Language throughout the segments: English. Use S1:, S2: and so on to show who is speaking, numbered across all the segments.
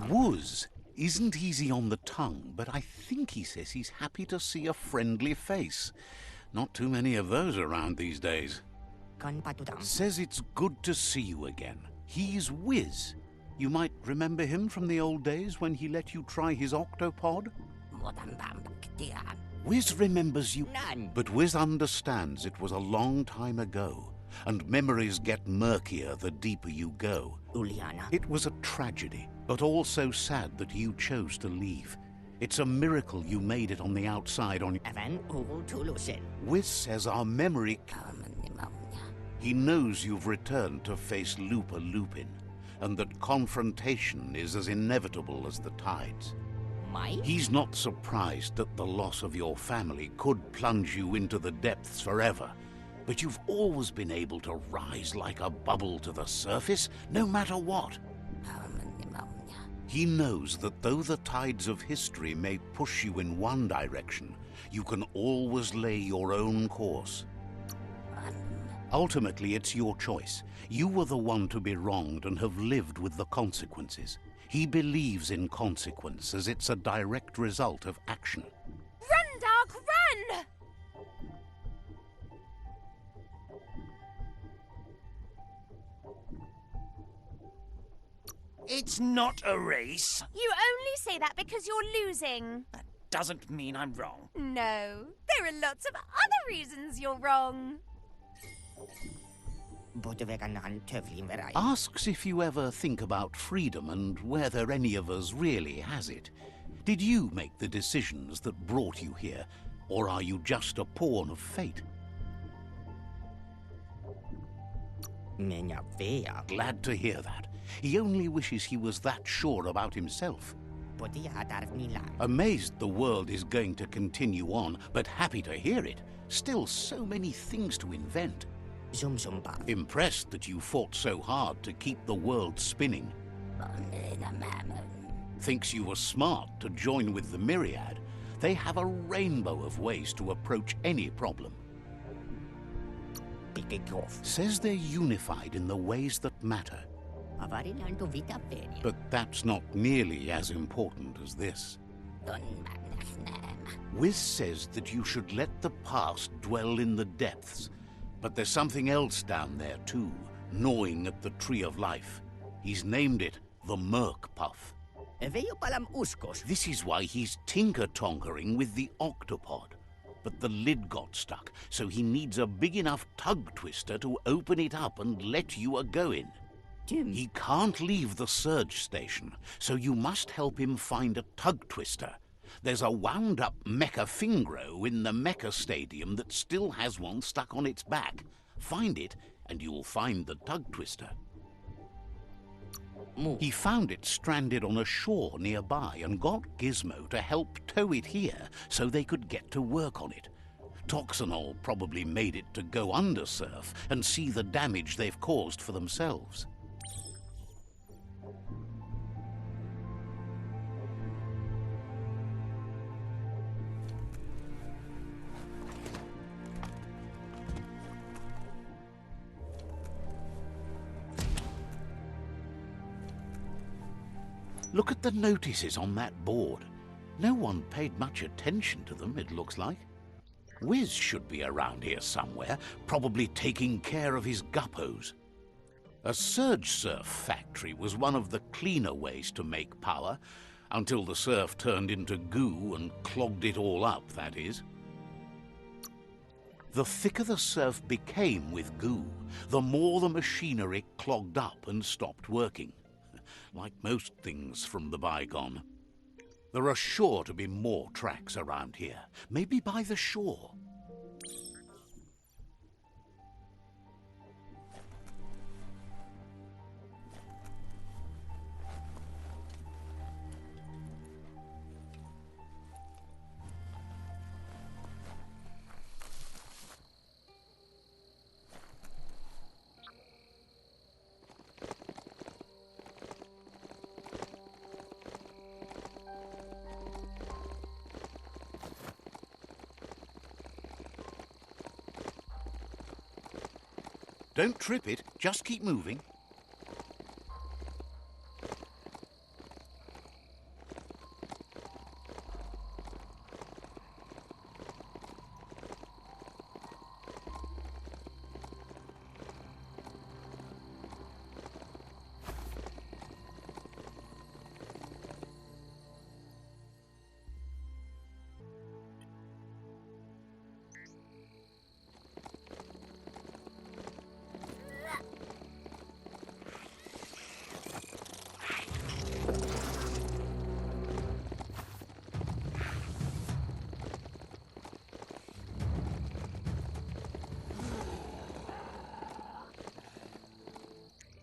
S1: Wuz isn't easy on the tongue, but I think he says he's happy to see a friendly face. Not too many of those around these days. Says it's good to see you again. He's Wiz. You might remember him from the old days when he let you try his octopod? Wiz remembers you, but Wiz understands it was a long time ago, and memories get murkier the deeper you go. It was a tragedy, but also sad that you chose to leave. It's a miracle you made it on the outside on... Wiz says our memory... He knows you've returned to face Looper Lupin, and that confrontation is as inevitable as the tides. He's not surprised that the loss of your family could plunge you into the depths forever, but you've always been able to rise like a bubble to the surface, no matter what. He knows that though the tides of history may push you in one direction, you can always lay your own course. Ultimately, it's your choice. You were the one to be wronged and have lived with the consequences. He believes in consequence as it's a direct result of action.
S2: Run, Dark, run!
S3: It's not a race.
S2: You only say that because you're losing.
S3: That doesn't mean I'm wrong.
S2: No, there are lots of other reasons you're wrong.
S1: Asks if you ever think about freedom and whether any of us really has it. Did you make the decisions that brought you here, or are you just a pawn of fate? Glad to hear that. He only wishes he was that sure about himself. Amazed the world is going to continue on, but happy to hear it. Still so many things to invent. Impressed that you fought so hard to keep the world spinning. Thinks you were smart to join with the Myriad. They have a rainbow of ways to approach any problem. Says they're unified in the ways that matter. But that's not nearly as important as this. Wiz says that you should let the past dwell in the depths, but there's something else down there too, gnawing at the Tree of Life. He's named it the Merc Puff. This is why he's tinker-tonkering with the octopod. But the lid got stuck, so he needs a big enough tug twister to open it up and let you a-go-in. He can't leave the surge station, so you must help him find a tug twister. There's a wound-up mecha Fingro in the mecha stadium that still has one stuck on its back. Find it, and you'll find the tug twister. He found it stranded on a shore nearby and got Gizmo to help tow it here so they could get to work on it. Toxanol probably made it to go under surf and see the damage they've caused for themselves. Look at the notices on that board. No one paid much attention to them, it looks like. Wiz should be around here somewhere, probably taking care of his guppos. A surge surf factory was one of the cleaner ways to make power, until the surf turned into goo and clogged it all up, that is. The thicker the surf became with goo, the more the machinery clogged up and stopped working. Like most things from the bygone. There are sure to be more tracks around here, maybe by the shore. Don't trip it, just keep moving.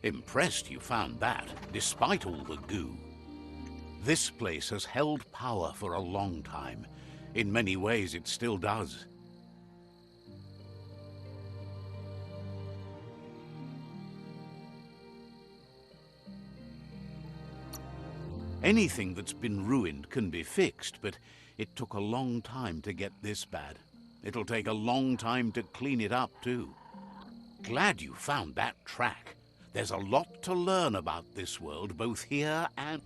S1: Impressed you found that, despite all the goo. This place has held power for a long time. In many ways, it still does. Anything that's been ruined can be fixed, but it took a long time to get this bad. It'll take a long time to clean it up, too. Glad you found that track. There's a lot to learn about this world, both here and...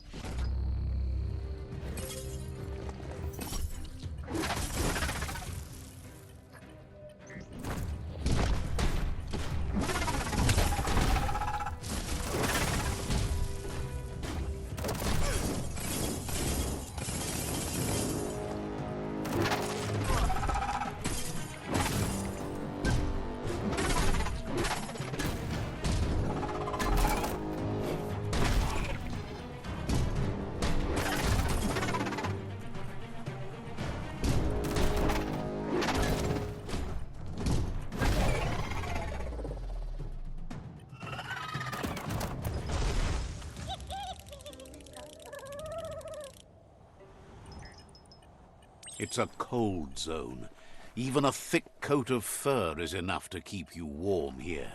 S1: It's a cold zone. Even a thick coat of fur is enough to keep you warm here.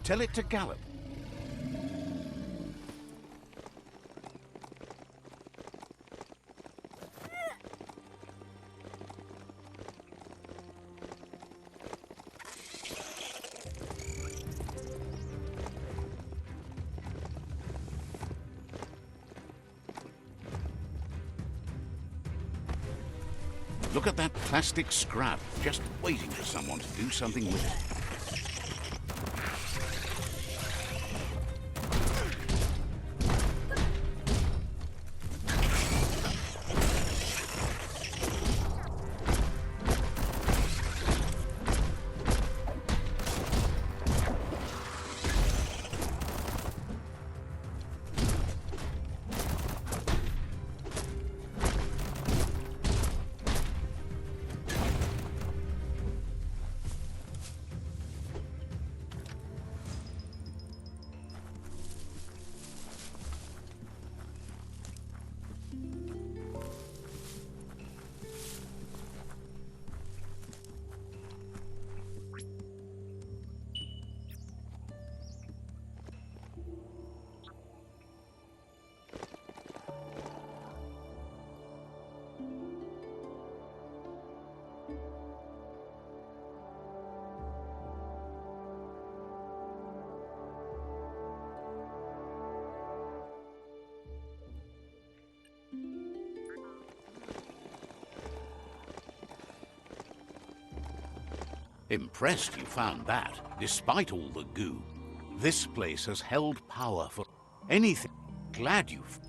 S1: Tell it to gallop. Look at that plastic scrap, just waiting for someone to do something with it. Impressed you found that, despite all the goo. This place has held power for anything. Glad you've...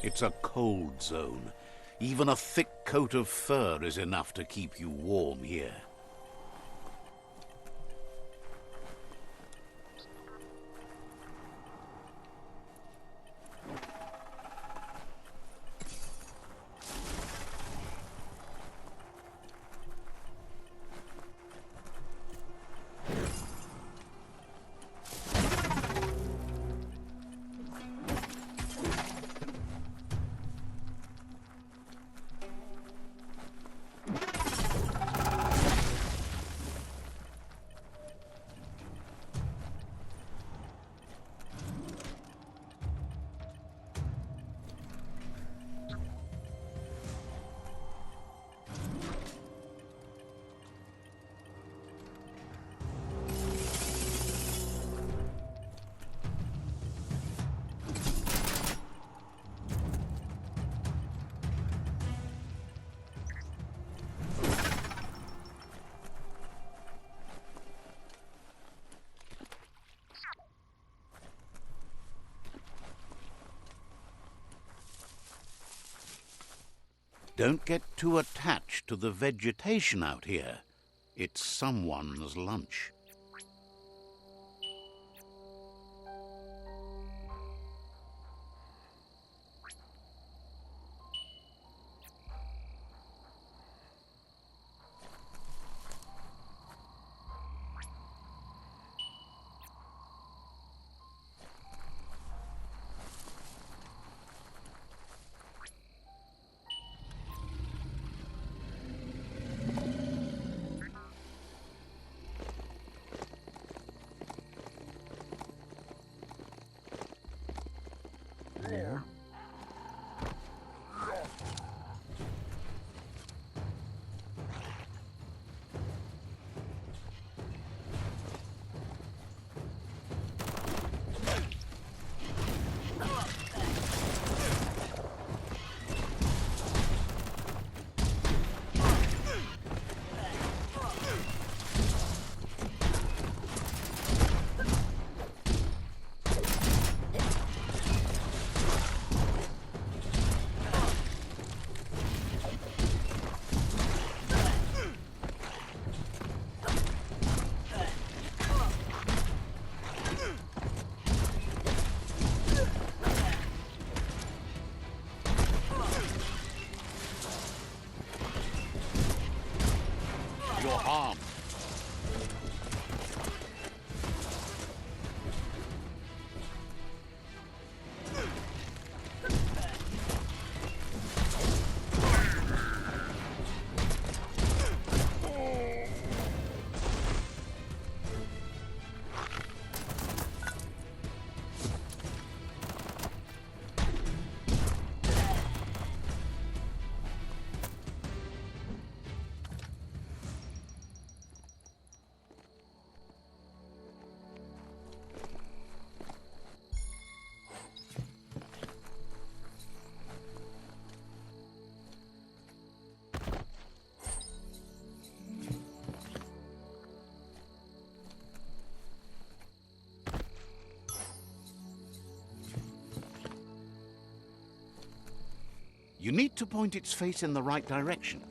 S1: It's a cold zone. Even a thick coat of fur is enough to keep you warm here. Don't get too attached to the vegetation out here. It's someone's lunch. You're harmed. You need to point its face in the right direction.